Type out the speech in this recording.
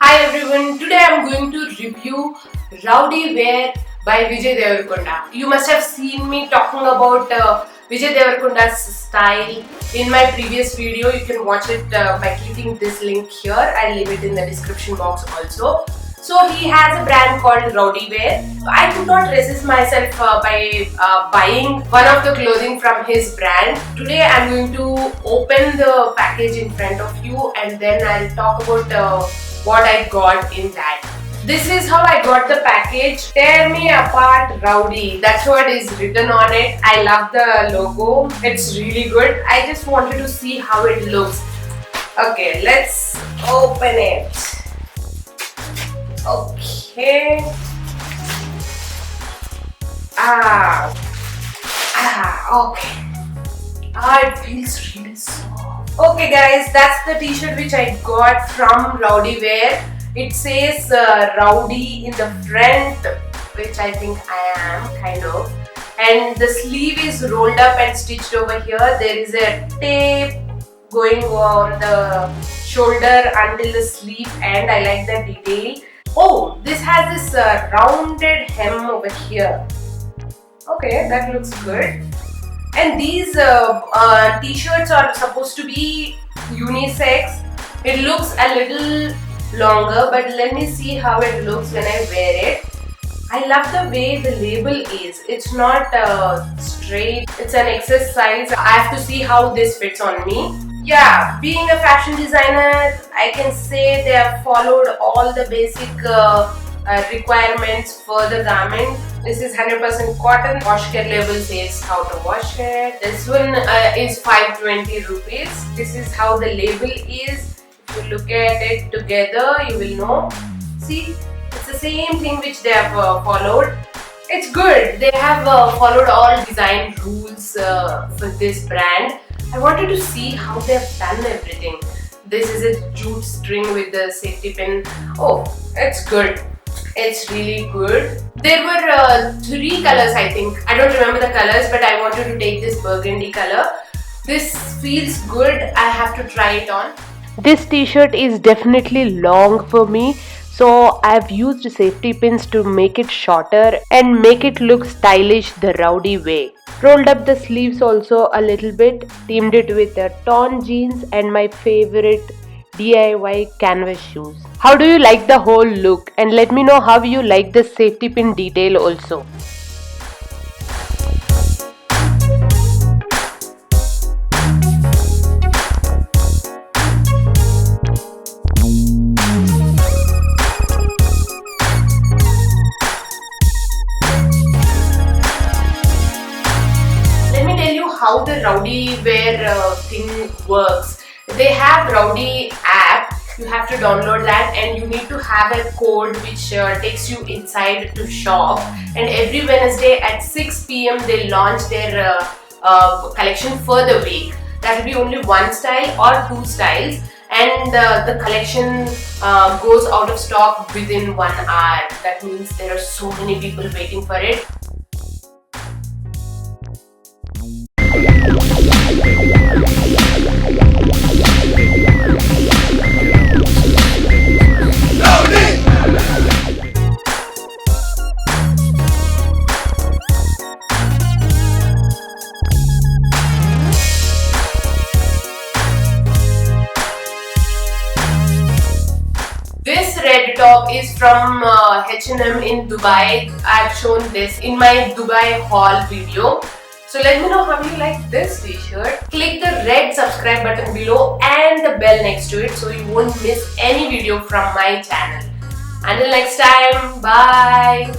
Hi everyone, today I am going to review Rowdy Wear by Vijay Devarakonda. You must have seen me talking about Vijay Devarakonda's style in my previous video. You can watch it by clicking this link here. I'll leave it in the description box also. So he has a brand called Rowdy Wear. I could not resist myself by buying one of the clothing from his brand. Today I'm going to open the package in front of you and then I'll talk about what I got in that. This is how I got the package. Tear me apart, Rowdy. That's what is written on it. I love the logo. It's really good. I just wanted to see how it looks. Okay, let's open it. Okay. Okay. It feels really soft. Okay guys, that's the t-shirt which I got from Rowdy Wear. It says Rowdy in the front, which I think I am, kind of. And the sleeve is rolled up and stitched over here. There is a tape going on the shoulder until the sleeve and I like the detail. Oh, this has this rounded hem over here. Okay, that looks good. And these t-shirts are supposed to be unisex. It looks a little longer, but let me see how it looks when I wear it. I love the way the label is. It's not straight. It's an XS size. I have to see how this fits on me. Yeah, being a fashion designer, I can say they have followed all the basic requirements for the garment. This is 100% cotton. Wash care label says how to wash it. This one is 520 rupees. This is how the label is. If you look at it together, you will know. See, it's the same thing which they have followed. It's good. They have followed all design rules for this brand. I wanted to see how they have done everything. This is a jute string with the safety pin. Oh, it's good. It's really good. There were 3 colors, I think. I don't remember the colors, but I wanted to take this burgundy color. This feels good. I have to try it on. This t-shirt is definitely long for me, so I've used safety pins to make it shorter and make it look stylish the Rowdy way. Rolled up the sleeves also a little bit, teamed it with a torn jeans and my favorite DIY canvas shoes. How do you like the whole look? And let me know how you like the safety pin detail also. Let me tell you how the Rowdy Wear thing works. They have Rowdy app. You have to download that and you need to have a code which takes you inside to shop. And every Wednesday at 6 p.m. they launch their collection for the week. That will be only one style or 2 styles. And the collection goes out of stock within 1 hour. That means there are so many people waiting for it. This red top is from H&M in Dubai. I've shown this in my Dubai haul video. So let me know how you like this t-shirt. Click the red subscribe button below and the bell next to it so you won't miss any video from my channel. Until next time, bye.